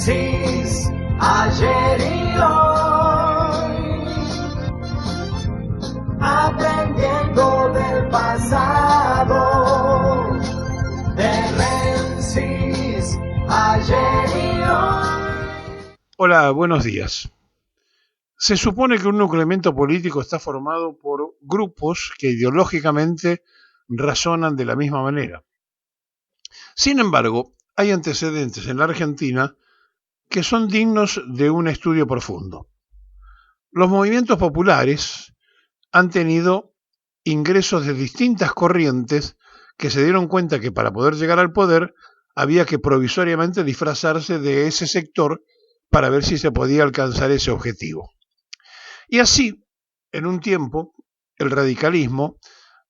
Génesis, ayer y hoy, aprendiendo del pasado. Génesis, ayer y hoy. Hola, buenos días. Se supone que un núcleo político está formado por grupos que ideológicamente razonan de la misma manera. Sin embargo, hay antecedentes en la Argentina que son dignos de un estudio profundo. Los movimientos populares han tenido ingresos de distintas corrientes que se dieron cuenta que para poder llegar al poder había que provisoriamente disfrazarse de ese sector para ver si se podía alcanzar ese objetivo. Y así, en un tiempo, el radicalismo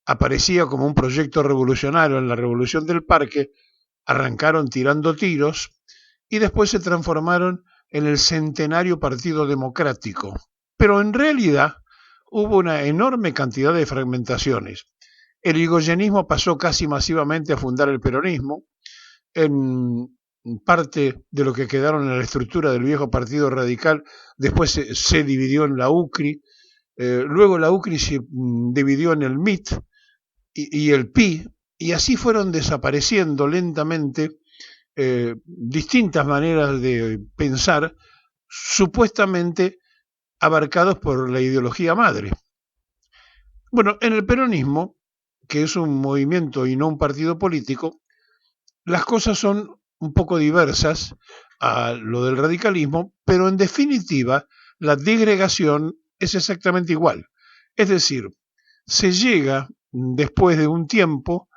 aparecía como un proyecto revolucionario en la Revolución del Parque, arrancaron tirando tiros y después se transformaron en el centenario Partido Democrático. Pero en realidad hubo una enorme cantidad de fragmentaciones. El irigoyenismo pasó casi masivamente a fundar el peronismo, en parte de lo que quedaron en la estructura del viejo Partido Radical, después se dividió en la UCRI, luego la UCRI se dividió en el MIT y el PI, y así fueron desapareciendo lentamente distintas maneras de pensar, supuestamente abarcados por la ideología madre. Bueno, en el peronismo, que es un movimiento y no un partido político, las cosas son un poco diversas a lo del radicalismo, pero en definitiva la disgregación es exactamente igual. Es decir, se llega después de un tiempo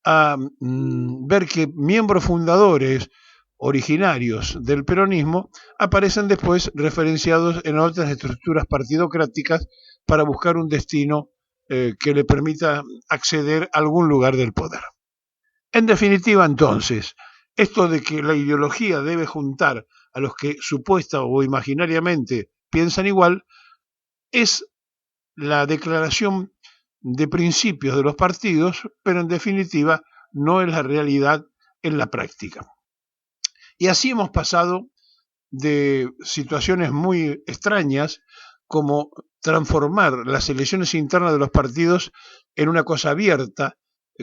a ver que miembros fundadores originarios del peronismo aparecen después referenciados en otras estructuras partidocráticas para buscar un destino que le permita acceder a algún lugar del poder. En definitiva, entonces, esto de que la ideología debe juntar a los que supuesta o imaginariamente piensan igual es la declaración de principios de los partidos, pero en definitiva no es la realidad en la práctica. Y así hemos pasado de situaciones muy extrañas como transformar las elecciones internas de los partidos en una cosa abierta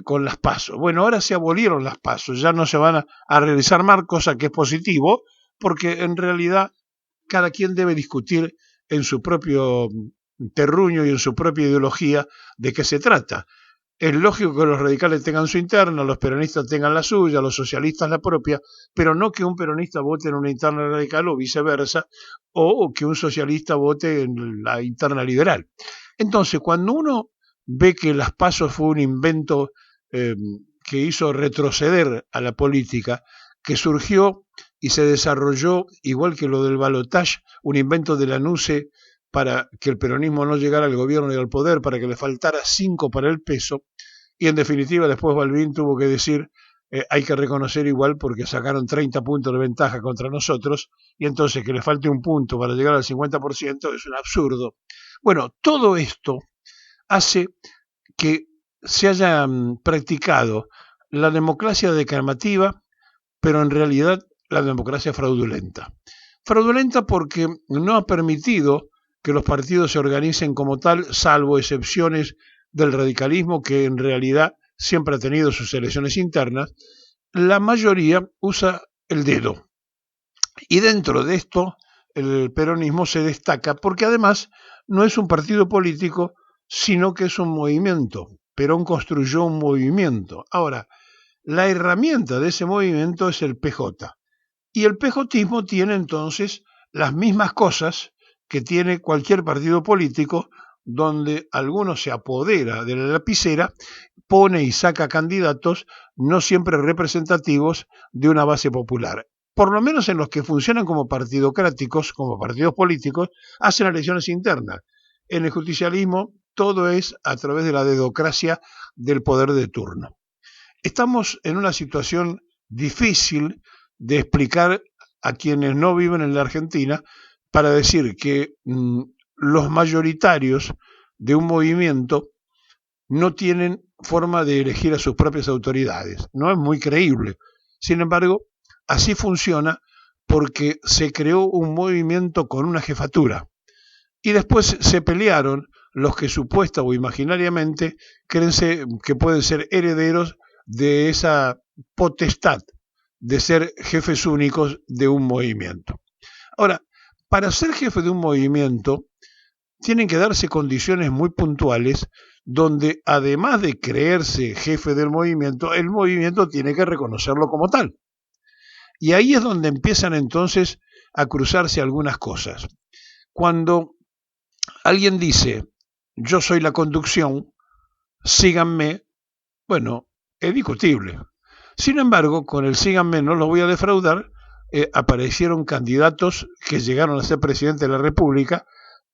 con las PASO. Bueno, ahora se abolieron las PASO, ya no se van a realizar más, cosa que es positivo, porque en realidad cada quien debe discutir en su propio terruño y en su propia ideología de qué se trata. Es lógico que los radicales tengan su interna, los peronistas tengan la suya, los socialistas la propia, pero no que un peronista vote en una interna radical o viceversa, o que un socialista vote en la interna liberal. Entonces, cuando uno ve que las PASO fue un invento que hizo retroceder a la política, que surgió y se desarrolló, igual que lo del balotage, un invento de la NUCE para que el peronismo no llegara al gobierno y al poder, para que le faltara 5 para el peso, y en definitiva después Balbín tuvo que decir hay que reconocer igual porque sacaron 30 puntos de ventaja contra nosotros, y entonces que le falte un punto para llegar al 50% es un absurdo. Bueno, todo esto hace que se haya practicado la democracia declamativa, pero en realidad la democracia fraudulenta. Fraudulenta porque no ha permitido que los partidos se organicen como tal, salvo excepciones del radicalismo, que en realidad siempre ha tenido sus elecciones internas. La mayoría usa el dedo. Y dentro de esto, el peronismo se destaca porque además no es un partido político, sino que es un movimiento. Perón construyó un movimiento. Ahora, la herramienta de ese movimiento es el PJ. Y el pejotismo tiene entonces las mismas cosas que tiene cualquier partido político, donde alguno se apodera de la lapicera, pone y saca candidatos no siempre representativos de una base popular. Por lo menos en los que funcionan como partidocráticos, como partidos políticos, hacen elecciones internas. En el justicialismo todo es a través de la dedocracia del poder de turno. Estamos en una situación difícil de explicar a quienes no viven en la Argentina para decir que los mayoritarios de un movimiento no tienen forma de elegir a sus propias autoridades. No es muy creíble. Sin embargo, así funciona porque se creó un movimiento con una jefatura. Y después se pelearon los que supuesta o imaginariamente creen que pueden ser herederos de esa potestad de ser jefes únicos de un movimiento. Ahora, para ser jefe de un movimiento, tienen que darse condiciones muy puntuales donde, además de creerse jefe del movimiento, el movimiento tiene que reconocerlo como tal. Y ahí es donde empiezan entonces a cruzarse algunas cosas. Cuando alguien dice, yo soy la conducción, síganme, bueno, es discutible. Sin embargo, con el síganme no los voy a defraudar, aparecieron candidatos que llegaron a ser presidente de la República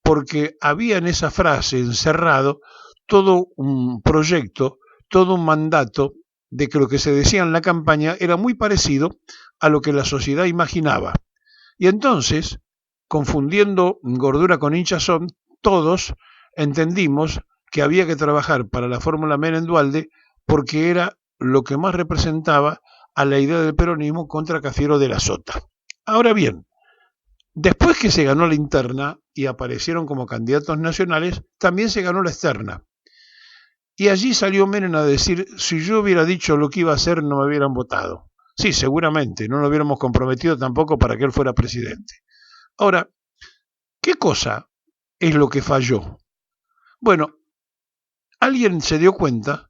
porque había en esa frase encerrado todo un proyecto, todo un mandato de que lo que se decía en la campaña era muy parecido a lo que la sociedad imaginaba. Y entonces, confundiendo gordura con hinchazón, todos entendimos que había que trabajar para la fórmula Menem-Duhalde porque era lo que más representaba a la idea del peronismo contra Cafiero de la Sota. Ahora bien, después que se ganó la interna y aparecieron como candidatos nacionales, también se ganó la externa. Y allí salió Menem a decir, si yo hubiera dicho lo que iba a hacer, no me hubieran votado. Sí, seguramente, no lo hubiéramos comprometido tampoco para que él fuera presidente. Ahora, ¿qué cosa es lo que falló? Bueno, alguien se dio cuenta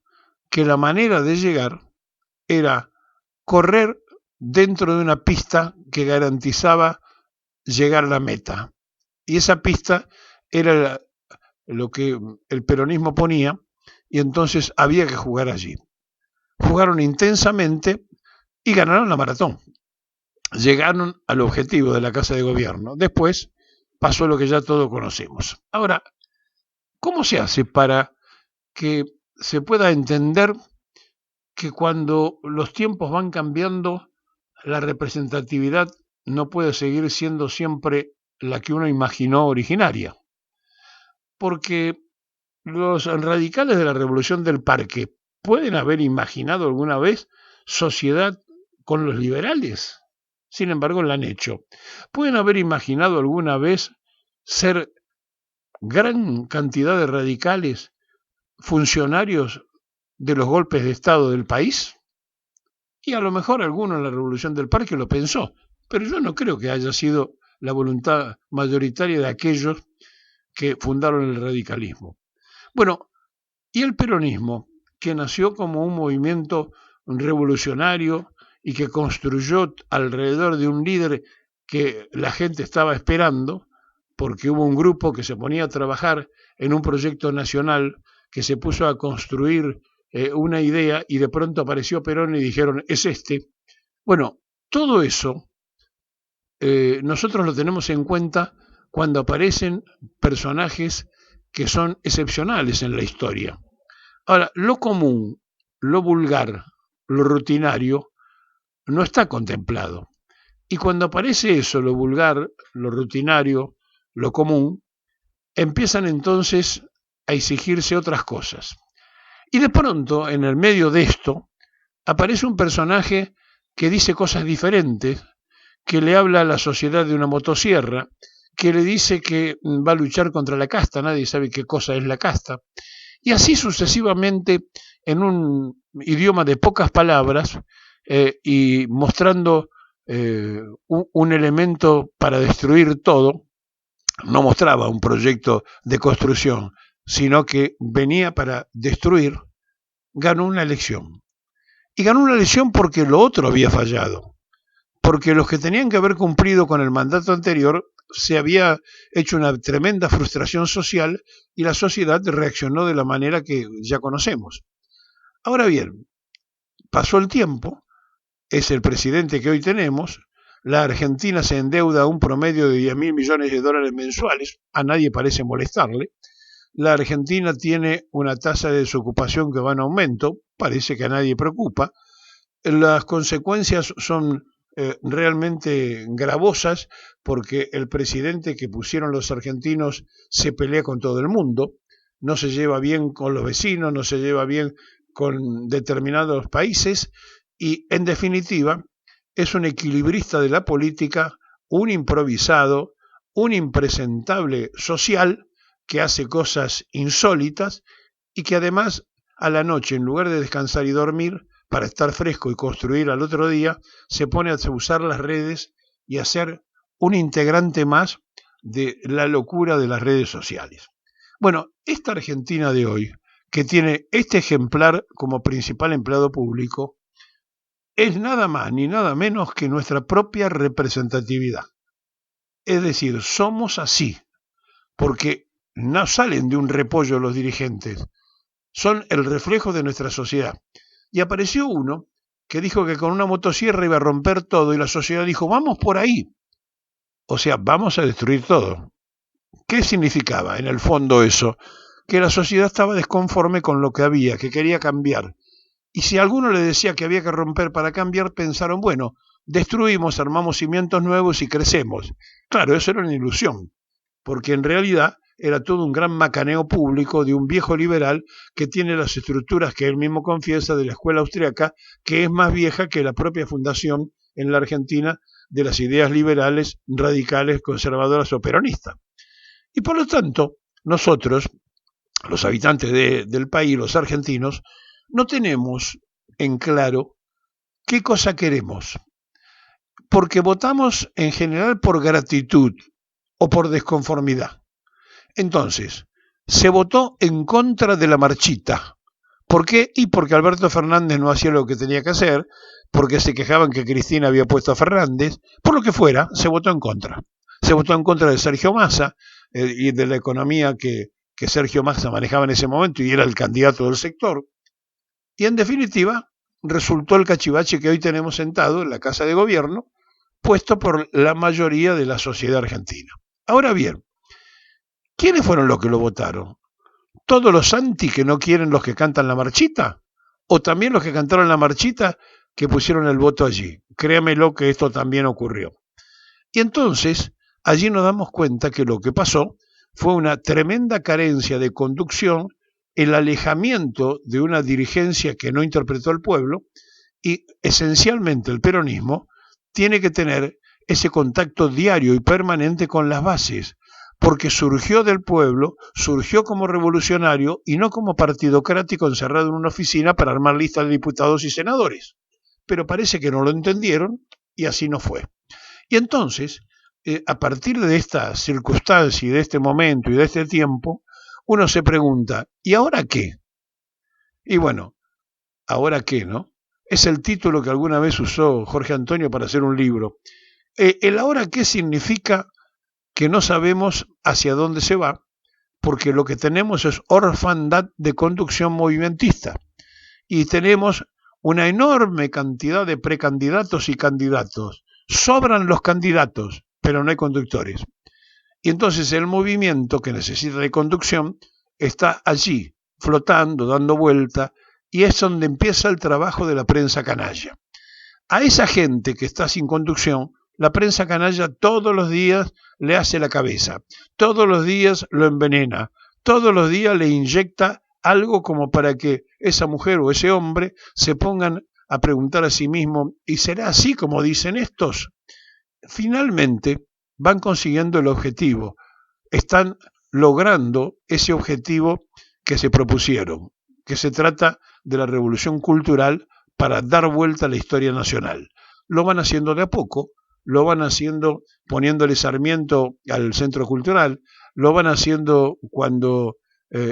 que la manera de llegar era correr dentro de una pista que garantizaba llegar a la meta. Y esa pista era lo que el peronismo ponía, y entonces había que jugar allí. Jugaron intensamente y ganaron la maratón. Llegaron al objetivo de la Casa de Gobierno. Después pasó lo que ya todos conocemos. Ahora, ¿cómo se hace para que se pueda entender que cuando los tiempos van cambiando, la representatividad no puede seguir siendo siempre la que uno imaginó originaria? Porque los radicales de la Revolución del Parque pueden haber imaginado alguna vez sociedad con los liberales. Sin embargo, la han hecho. Pueden haber imaginado alguna vez ser gran cantidad de radicales funcionarios de los golpes de Estado del país. Y a lo mejor alguno en la Revolución del Parque lo pensó, pero yo no creo que haya sido la voluntad mayoritaria de aquellos que fundaron el radicalismo. Bueno, y el peronismo, que nació como un movimiento revolucionario y que construyó alrededor de un líder que la gente estaba esperando, porque hubo un grupo que se ponía a trabajar en un proyecto nacional que se puso a construir una idea y de pronto apareció Perón y dijeron, es este. Bueno, todo eso nosotros lo tenemos en cuenta cuando aparecen personajes que son excepcionales en la historia. Ahora, lo común, lo vulgar, lo rutinario, no está contemplado. Y cuando aparece eso, lo vulgar, lo rutinario, lo común, empiezan entonces a exigirse otras cosas. Y de pronto, en el medio de esto, aparece un personaje que dice cosas diferentes, que le habla a la sociedad de una motosierra, que le dice que va a luchar contra la casta, nadie sabe qué cosa es la casta, y así sucesivamente en un idioma de pocas palabras y mostrando un elemento para destruir todo, no mostraba un proyecto de construcción, sino que venía para destruir, ganó una elección. Y ganó una elección porque lo otro había fallado, porque los que tenían que haber cumplido con el mandato anterior se había hecho una tremenda frustración social y la sociedad reaccionó de la manera que ya conocemos. Ahora bien, pasó el tiempo, es el presidente que hoy tenemos, la Argentina se endeuda a un promedio de 10.000 millones de dólares mensuales, a nadie parece molestarle, la Argentina tiene una tasa de desocupación que va en aumento, parece que a nadie preocupa, las consecuencias son realmente gravosas porque el presidente que pusieron los argentinos se pelea con todo el mundo, no se lleva bien con los vecinos, no se lleva bien con determinados países y en definitiva es un equilibrista de la política, un improvisado, un impresentable social que hace cosas insólitas y que además a la noche, en lugar de descansar y dormir, para estar fresco y construir al otro día, se pone a usar las redes y a ser un integrante más de la locura de las redes sociales. Bueno, esta Argentina de hoy, que tiene este ejemplar como principal empleado público, es nada más ni nada menos que nuestra propia representatividad. Es decir, somos así, porque no salen de un repollo los dirigentes, son el reflejo de nuestra sociedad. Y apareció uno que dijo que con una motosierra iba a romper todo y la sociedad dijo, vamos por ahí. O sea, vamos a destruir todo. ¿Qué significaba en el fondo eso? Que la sociedad estaba desconforme con lo que había, que quería cambiar. Y si alguno le decía que había que romper para cambiar, pensaron, bueno, destruimos, armamos cimientos nuevos y crecemos. Claro, eso era una ilusión, porque en realidad era todo un gran macaneo público de un viejo liberal que tiene las estructuras que él mismo confiesa de la escuela austriaca, que es más vieja que la propia fundación en la Argentina de las ideas liberales, radicales, conservadoras o peronistas. Y por lo tanto, nosotros, los habitantes del país, los argentinos, no tenemos en claro qué cosa queremos, porque votamos en general por gratitud o por desconformidad. Entonces, se votó en contra de la marchita. ¿Por qué? Y porque Alberto Fernández no hacía lo que tenía que hacer, porque se quejaban que Cristina había puesto a Fernández, por lo que fuera, se votó en contra. Se votó en contra de Sergio Massa y de la economía que Sergio Massa manejaba en ese momento y era el candidato del sector. Y en definitiva, resultó el cachivache que hoy tenemos sentado en la Casa de Gobierno, puesto por la mayoría de la sociedad argentina. Ahora bien, ¿quiénes fueron los que lo votaron? ¿Todos los anti que no quieren los que cantan la marchita? ¿O también los que cantaron la marchita que pusieron el voto allí? Créamelo que esto también ocurrió. Y entonces, allí nos damos cuenta que lo que pasó fue una tremenda carencia de conducción, el alejamiento de una dirigencia que no interpretó al pueblo y esencialmente el peronismo tiene que tener ese contacto diario y permanente con las bases, porque surgió del pueblo, surgió como revolucionario y no como partidocrático encerrado en una oficina para armar listas de diputados y senadores. Pero parece que no lo entendieron y así no fue. Y entonces, a partir de esta circunstancia y de este momento y de este tiempo, uno se pregunta, ¿y ahora qué? Y bueno, ¿ahora qué, no? Es el título que alguna vez usó Jorge Antonio para hacer un libro. El ahora qué significa que no sabemos hacia dónde se va, porque lo que tenemos es orfandad de conducción movimentista. Y tenemos una enorme cantidad de precandidatos y candidatos. Sobran los candidatos, pero no hay conductores. Y entonces el movimiento que necesita de conducción está allí, flotando, dando vuelta, y es donde empieza el trabajo de la prensa canalla. A esa gente que está sin conducción, la prensa canalla todos los días le hace la cabeza, todos los días lo envenena, todos los días le inyecta algo como para que esa mujer o ese hombre se pongan a preguntar a sí mismo, ¿y será así como dicen estos? Finalmente van consiguiendo el objetivo, están logrando ese objetivo que se propusieron, que se trata de la revolución cultural para dar vuelta a la historia nacional. Lo van haciendo de a poco, lo van haciendo poniéndole Sarmiento al centro cultural, lo van haciendo cuando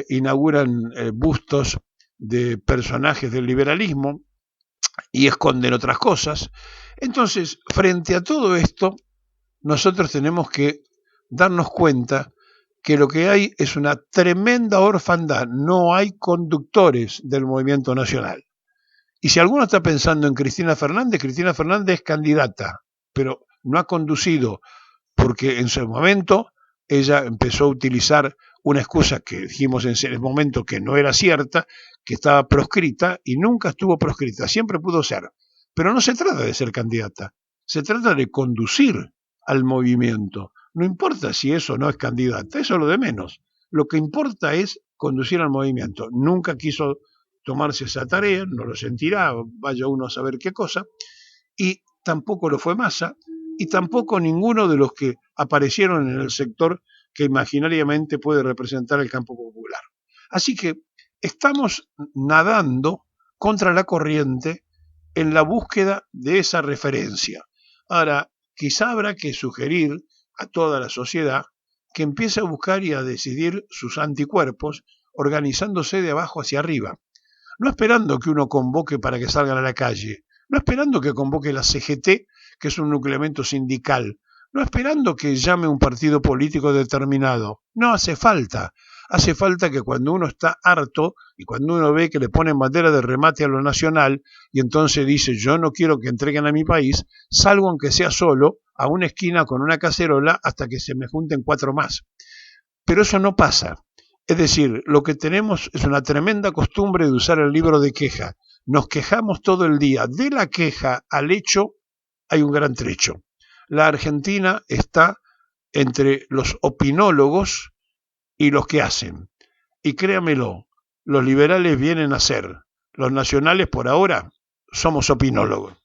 inauguran bustos de personajes del liberalismo y esconden otras cosas. Entonces, frente a todo esto, nosotros tenemos que darnos cuenta que lo que hay es una tremenda orfandad, no hay conductores del movimiento nacional. Y si alguno está pensando en Cristina Fernández es candidata, pero no ha conducido, porque en su momento ella empezó a utilizar una excusa que dijimos en ese momento que no era cierta, que estaba proscrita y nunca estuvo proscrita, siempre pudo ser. Pero no se trata de ser candidata, se trata de conducir al movimiento. No importa si eso no es candidata, eso es lo de menos. Lo que importa es conducir al movimiento. Nunca quiso tomarse esa tarea, no lo sentirá, vaya uno a saber qué cosa. Y tampoco lo fue Massa, y tampoco ninguno de los que aparecieron en el sector que imaginariamente puede representar el campo popular. Así que estamos nadando contra la corriente en la búsqueda de esa referencia. Ahora, quizá habrá que sugerir a toda la sociedad que empiece a buscar y a decidir sus anticuerpos organizándose de abajo hacia arriba, no esperando que uno convoque para que salgan a la calle, no esperando que convoque la CGT, que es un nucleamento sindical, no esperando que llame un partido político determinado. No hace falta. Hace falta que cuando uno está harto y cuando uno ve que le ponen bandera de remate a lo nacional y entonces dice yo no quiero que entreguen a mi país, salgo aunque sea solo a una esquina con una cacerola hasta que se me junten 4 más. Pero eso no pasa. Es decir, lo que tenemos es una tremenda costumbre de usar el libro de queja. Nos quejamos todo el día. De la queja al hecho hay un gran trecho. La Argentina está entre los opinólogos y los que hacen. Y créamelo, los liberales vienen a ser. Los nacionales por ahora somos opinólogos.